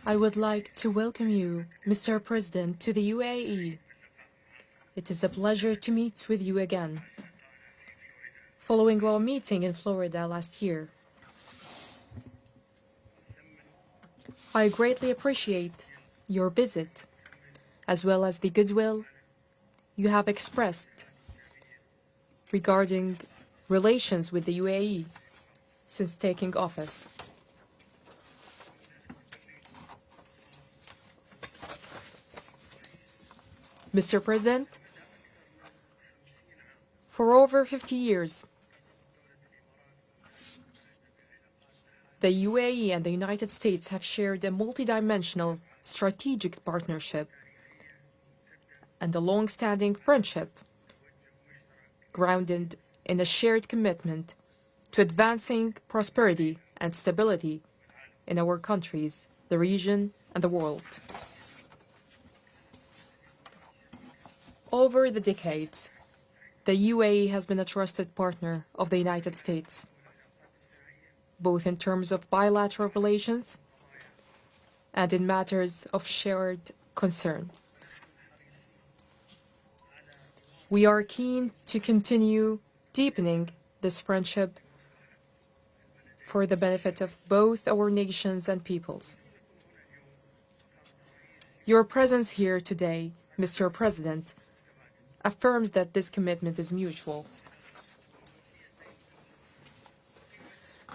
I would like to welcome you, Mr. President, to the UAE. It is a pleasure to meet with you again, following our meeting in Florida last year. I greatly appreciate your visit, as well as the goodwill you have expressed regarding relations with the UAE since taking office. Mr. President, for over 50 years, the UAE and the United States have shared a multidimensional strategic partnership and a long-standing friendship grounded in a shared commitment to advancing prosperity and stability in our countries, the region, and the world. Over the decades, the UAE has been a trusted partner of the United States, both in terms of bilateral relations and in matters of shared concern. We are keen to continue deepening this friendship for the benefit of both our nations and peoples. Your presence here today, Mr. President, affirms that this commitment is mutual.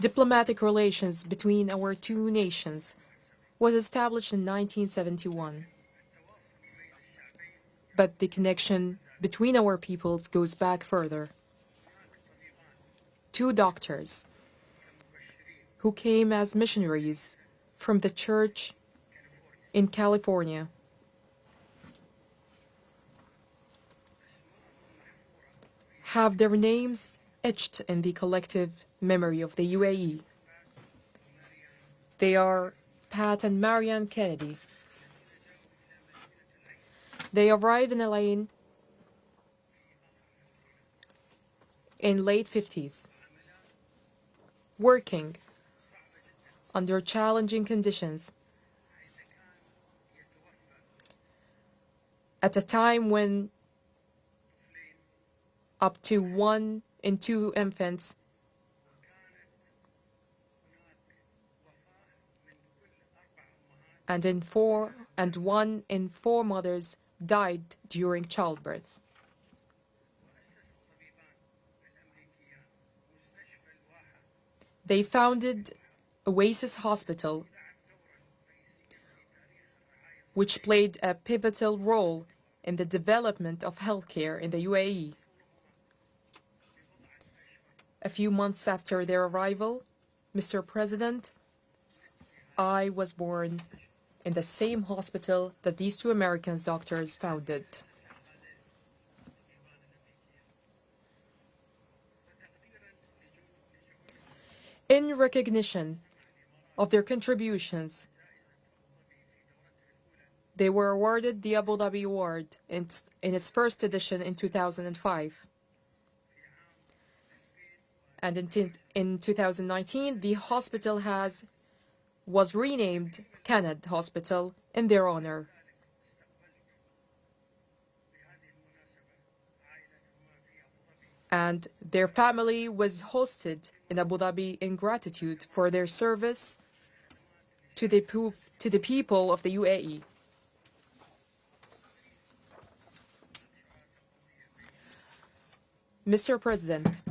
Diplomatic relations between our two nations was established in 1971, but the connection between our peoples goes back further. Two doctors who came as missionaries from the church in California have their names etched in the collective memory of the UAE. They are Pat and Marianne Kennedy. They arrived in LA in late 50s, working under challenging conditions at a time when up to 1 in 2 infants and 1 in 4 mothers died during childbirth. They founded Oasis Hospital, which played a pivotal role in the development of healthcare in the UAE. A few months after their arrival, Mr. President, I was born in the same hospital that these two American doctors founded. In recognition of their contributions, they were awarded the Abu Dhabi Award in its first edition in 2005. And in 2019, the hospital was renamed Kennedy Hospital in their honor. And their family was hosted in Abu Dhabi in gratitude for their service to the people of the UAE. Mr. President,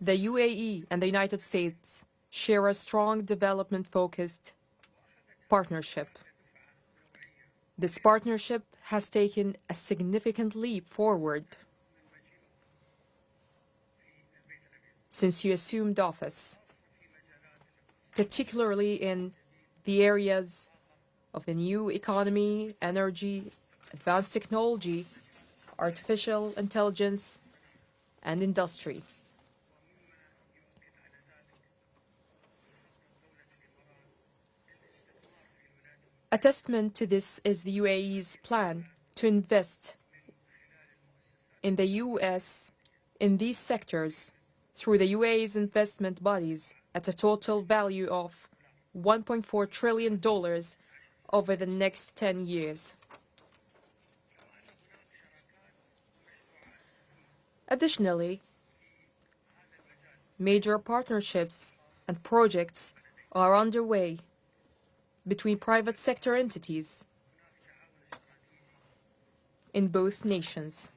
the UAE and the United States share a strong development-focused partnership. This partnership has taken a significant leap forward since you assumed office, particularly in the areas of the new economy, energy, advanced technology, artificial intelligence, and industry. A testament to this is the UAE's plan to invest in the U.S. in these sectors through the UAE's investment bodies at a total value of $1.4 trillion over the next 10 years. Additionally, major partnerships and projects are underway between private sector entities in both nations.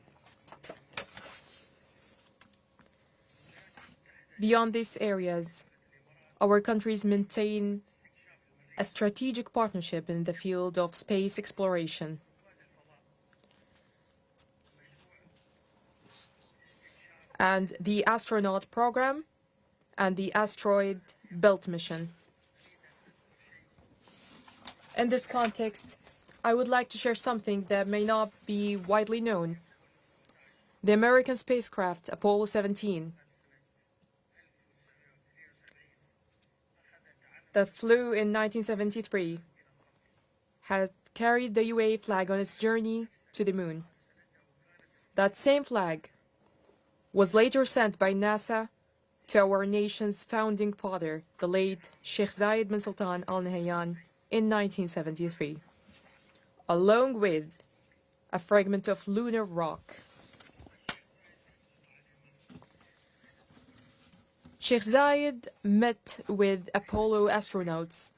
Beyond these areas, our countries maintain a strategic partnership in the field of space exploration. And the astronaut program and the asteroid belt mission. In this context, I would like to share something that may not be widely known. The American spacecraft Apollo 17 that flew in 1973 had carried the U.A.E flag on its journey to the moon. That same flag was later sent by NASA to our nation's founding father, the late Sheikh Zayed bin Sultan Al Nahyan, in 1973, along with a fragment of lunar rock. Sheikh Zayed met with Apollo astronauts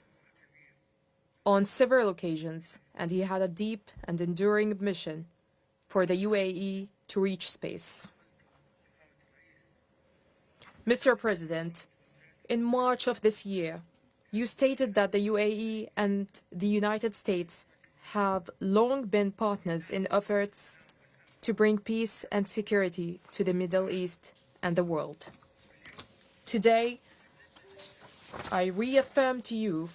on several occasions, and he had a deep and enduring mission for the UAE to reach space. Mr. President, in March of this year, you stated that the UAE and the United States have long been partners in efforts to bring peace and security to the Middle East and the world. Today, I reaffirm to you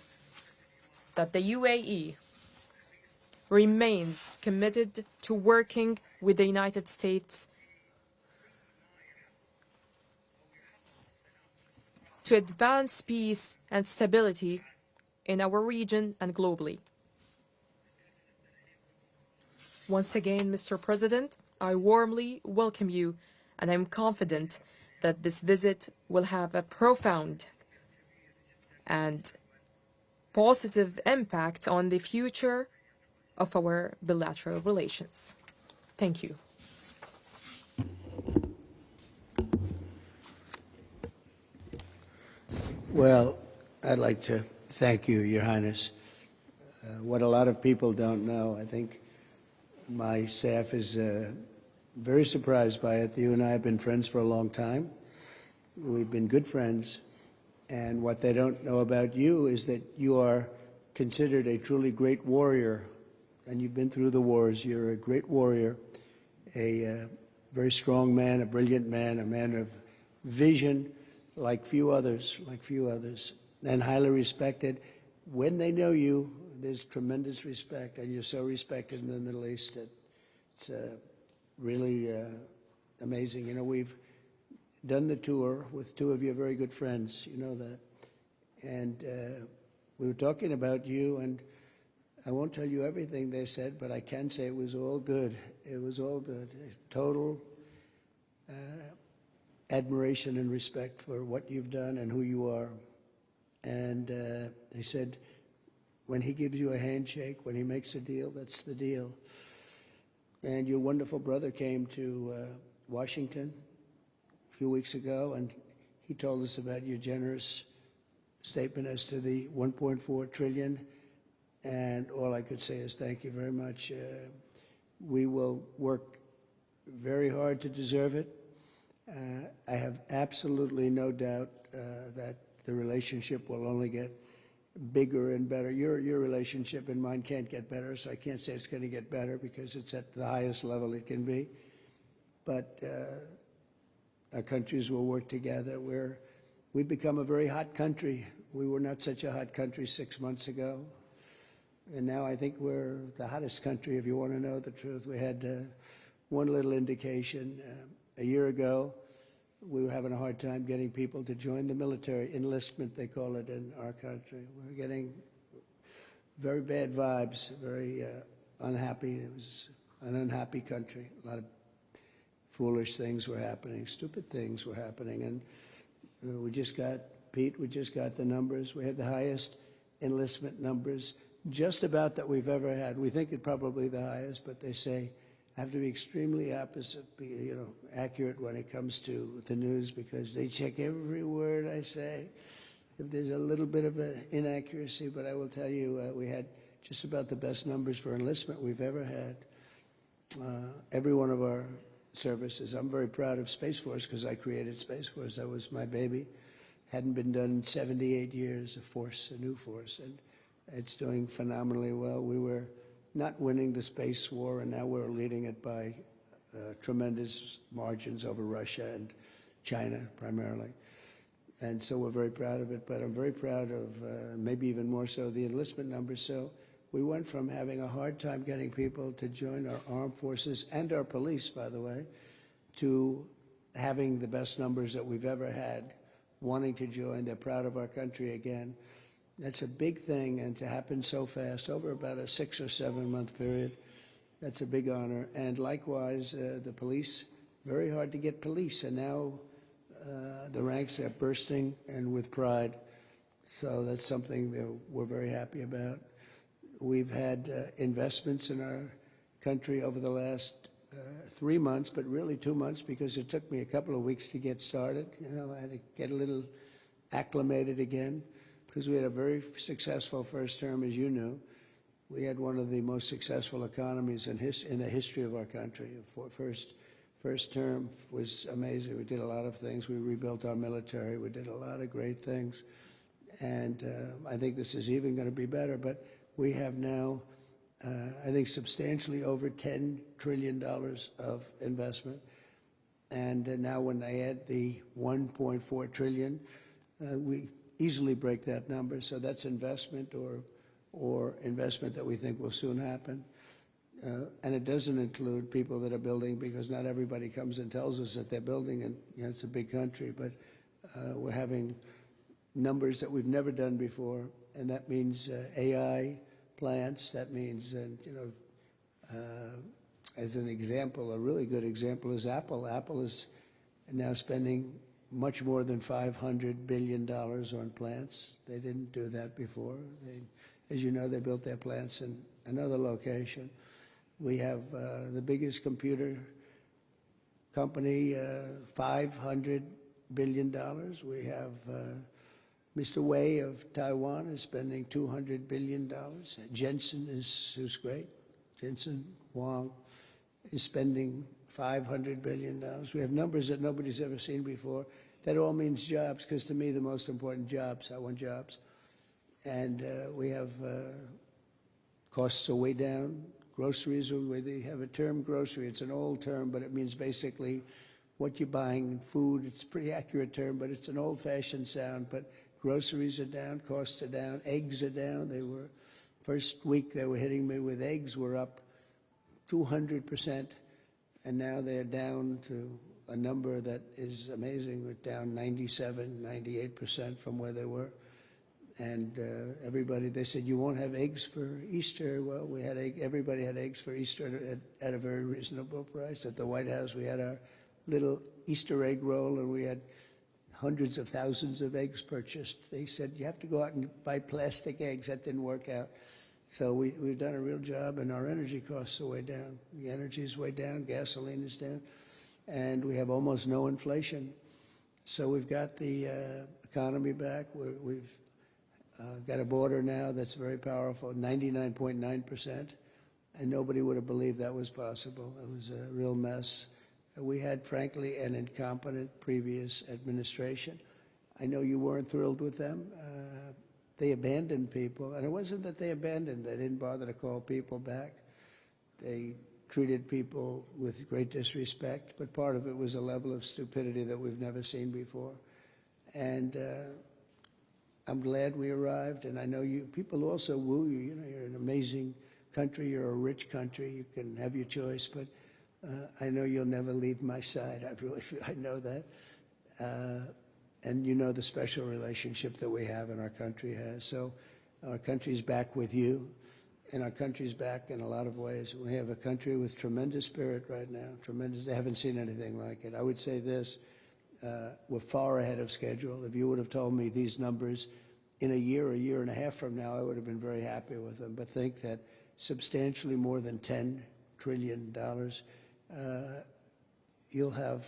that the UAE remains committed to working with the United States to advance peace and stability in our region and globally. Once again, Mr. President, I warmly welcome you, and I'm confident that this visit will have a profound and positive impact on the future of our bilateral relations. Thank you. Well, I'd like to thank you, Your Highness. What a lot of people don't know, I think my staff is very surprised by it. You and I have been friends for a long time. We've been good friends. And what they don't know about you is that you are considered a truly great warrior. And you've been through the wars. You're a great warrior, a very strong man, a brilliant man, a man of vision, like few others, and highly respected. When they know you, there's tremendous respect, and you're so respected in the Middle East. It's really amazing. You know, we've done the tour with two of your very good friends, you know that. And we were talking about you, and I won't tell you everything they said, but I can say it was all good. It was all good. Total admiration and respect for what you've done and who you are. And they said, when he gives you a handshake, when he makes a deal, that's the deal. And your wonderful brother came to Washington a few weeks ago, and he told us about your generous statement as to the $1.4 trillion. And all I could say is thank you very much. We will work very hard to deserve it. I have absolutely no doubt that the relationship will only get bigger and better. Your relationship and mine can't get better, so I can't say it's going to get better because it's at the highest level it can be. But our countries will work together. We've become a very hot country. We were not such a hot country 6 months ago. And now I think we're the hottest country, if you want to know the truth. We had one little indication. A year ago, we were having a hard time getting people to join the military. Enlistment, they call it in our country. We're getting very bad vibes, very unhappy. It was an unhappy country. A lot of foolish things were happening, stupid things were happening. And we just got, Pete, we just got the numbers. We had the highest enlistment numbers, just about that we've ever had. We think it's probably the highest, but they say have to be extremely accurate when it comes to the news, because they check every word I say. If there's a little bit of an inaccuracy, but I will tell you, we had just about the best numbers for enlistment we've ever had. Every one of our services. I'm very proud of Space Force because I created Space Force. That was my baby. Hadn't been done in 78 years, a new force, and it's doing phenomenally well. We were not winning the space war, and now we're leading it by tremendous margins over Russia and China primarily. And so we're very proud of it, but I'm very proud of, maybe even more so, the enlistment numbers. So we went from having a hard time getting people to join our armed forces and our police, by the way, to having the best numbers that we've ever had, wanting to join. They're proud of our country again. That's a big thing, and to happen so fast, over about a 6 or 7 month period, that's a big honor. And likewise, the police, very hard to get police, and now the ranks are bursting and with pride. So that's something that we're very happy about. We've had investments in our country over the last 3 months, but really 2 months, because it took me a couple of weeks to get started. I had to get a little acclimated again, because we had a very successful first term, as you knew. We had one of the most successful economies in the history of our country. First term was amazing. We did a lot of things. We rebuilt our military. We did a lot of great things. And I think this is even going to be better. But we have now, I think, substantially over $10 trillion of investment. And now when I add the $1.4 trillion, we easily break that number. So that's investment or investment that we think will soon happen. And it doesn't include people that are building, because not everybody comes and tells us that they're building, and it's a big country, but we're having numbers that we've never done before, and that means AI plants. That means, as an example, a really good example is Apple. Apple is now spending much more than $500 billion on plants. They didn't do that before. As you know, they built their plants in another location. We have the biggest computer company, $500 billion. We have Mr. Wei of Taiwan is spending $200 billion. Jensen who's great. Jensen Huang is spending $500 billion. We have numbers that nobody's ever seen before. That all means jobs, because to me the most important jobs. I want jobs. And we have costs are way down. Groceries, they have a term, grocery. It's an old term, but it means basically what you're buying, food. It's a pretty accurate term, but it's an old-fashioned sound. But groceries are down, costs are down, eggs are down. They were, first week they were hitting me with eggs were up 200%, and now they're down to a number that is amazing. We're down 97, 98% from where they were. And everybody, they said, you won't have eggs for Easter. Well, we had everybody had eggs for Easter at a very reasonable price. At the White House, we had our little Easter egg roll, and we had hundreds of thousands of eggs purchased. They said, you have to go out and buy plastic eggs. That didn't work out. So we've done a real job, and our energy costs are way down. The energy is way down, gasoline is down, and we have almost no inflation. So we've got the economy back. We've got a border now that's very powerful, 99.9%, and nobody would have believed that was possible. It was a real mess. We had, frankly, an incompetent previous administration. I know you weren't thrilled with them. They abandoned people, and it wasn't that they abandoned. They didn't bother to call people back. They treated people with great disrespect, but part of it was a level of stupidity that we've never seen before. And I'm glad we arrived, and I know people also woo you. You know, you're an amazing country. You're a rich country. You can have your choice, but I know you'll never leave my side. I know that. And you know the special relationship that we have and our country has. So our country's back with you, and our country's back in a lot of ways. We have a country with tremendous spirit right now, tremendous. They haven't seen anything like it. I would say this. We're far ahead of schedule. If you would have told me these numbers in a year and a half from now, I would have been very happy with them, but think that substantially more than $10 trillion, you'll have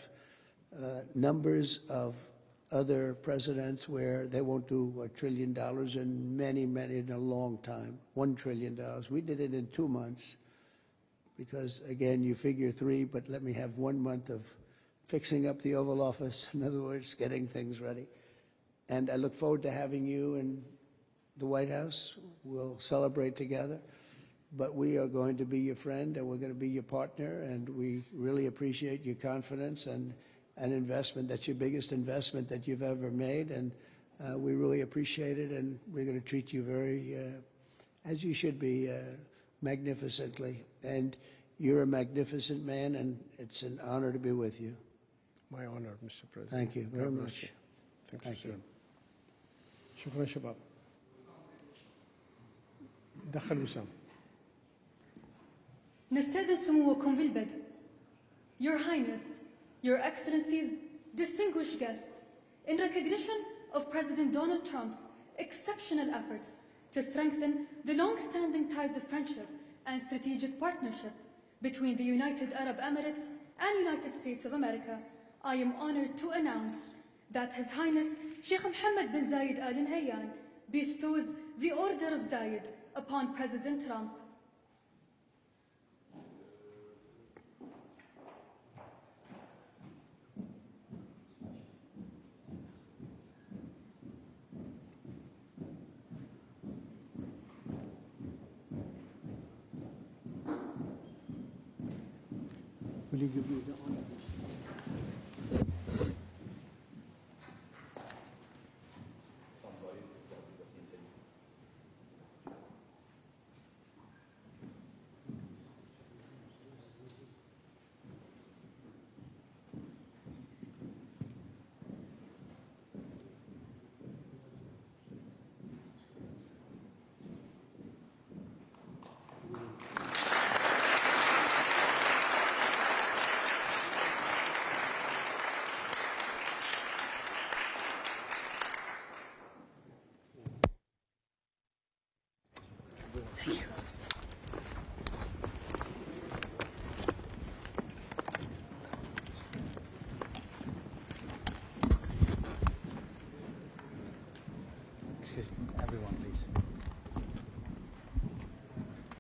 numbers of other presidents where they won't do $1 trillion in a long time, $1 trillion. We did it in 2 months because, again, you figure 3, but let me have 1 month of fixing up the Oval Office, in other words, getting things ready. And I look forward to having you in the White House. We'll celebrate together. But we are going to be your friend, and we're going to be your partner, and we really appreciate your confidence and an investment. That's your biggest investment that you've ever made, and we really appreciate it, and we're going to treat you very, as you should be, magnificently. And you're a magnificent man, and it's an honor to be with you. My honor, Mr. President. Thank you very much. Thank you, sir. شكرا شباب. دخل وسام. نستأذن سموكم بالبدء. Your Highness, Your Excellencies, distinguished guests, in recognition of President Donald Trump's exceptional efforts to strengthen the long-standing ties of friendship and strategic partnership between the United Arab Emirates and United States of America, I am honored to announce that His Highness Sheikh Mohamed bin Zayed Al Nahyan bestows the Order of Zayed upon President Trump. Will you give me the honor?